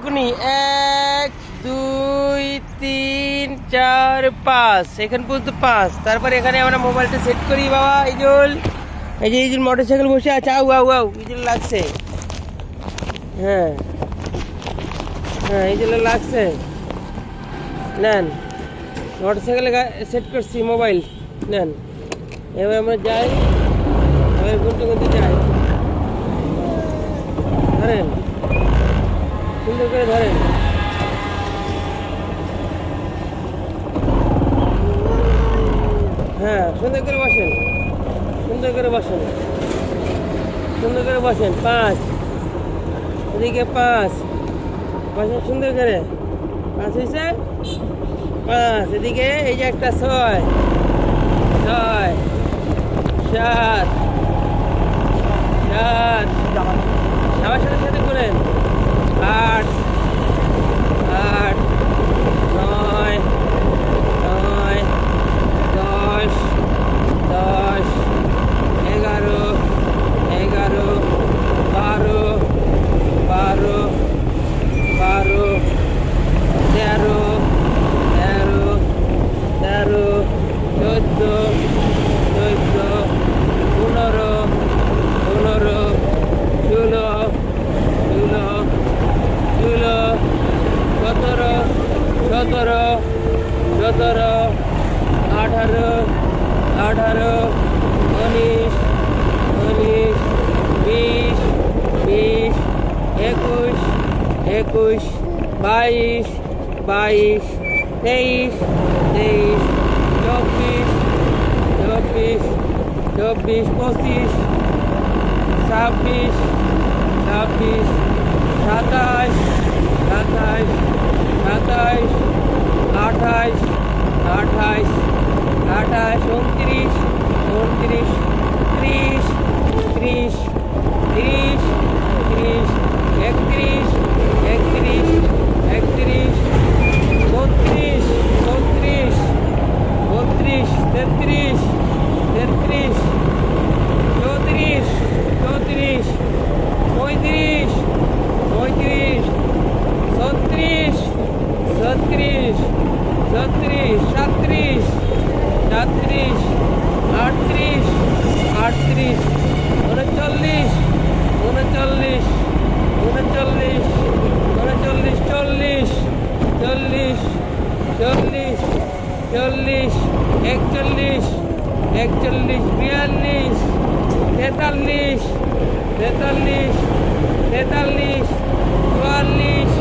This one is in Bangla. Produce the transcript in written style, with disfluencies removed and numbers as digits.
গুনি 1 2 3 4 5 এখান পর্যন্ত 5। তারপরে এখানে আমরা মোবাইলটা সেট করি বাবা। এই যে মোটরসাইকেল বসে আছে। আউ আউ আউ ইজল লাগছে। হ্যাঁ হ্যাঁ ইজল লাগছে। নেন মোটরসাইকেলে সেট করছি মোবাইল। নেন এবার আমরা যাই। এবার গুনতে গুনতে যাই। ধরেন সুন্দর করে ধরেন। হ্যাঁ সুন্দর করে বসেন, সুন্দর করে বসেন, সুন্দর করে বসেন। 5 এদিকে 5 বসেন সুন্দর করে। 5 হয়েছে। 5 এদিকে এই যে একটা 6 6 7 7 সবার সাথে সাথে করেন। 8 8 9 9 10 10 11 11 12 12 12 13 13 13 14 14 15 15 16 16 16 17 17 17 18 18 19 19 20 20 21 21 22 22 23 23 24 24 24 25 26 26 27 27 27 28 28 28 29 29 30 30 30 30 31 31 31 32 32 32 33 33 34 34 35 35 36 36 36 37 37 38 38 39 39 39 39 40 40 40 40 41 41 42 43 43 44 44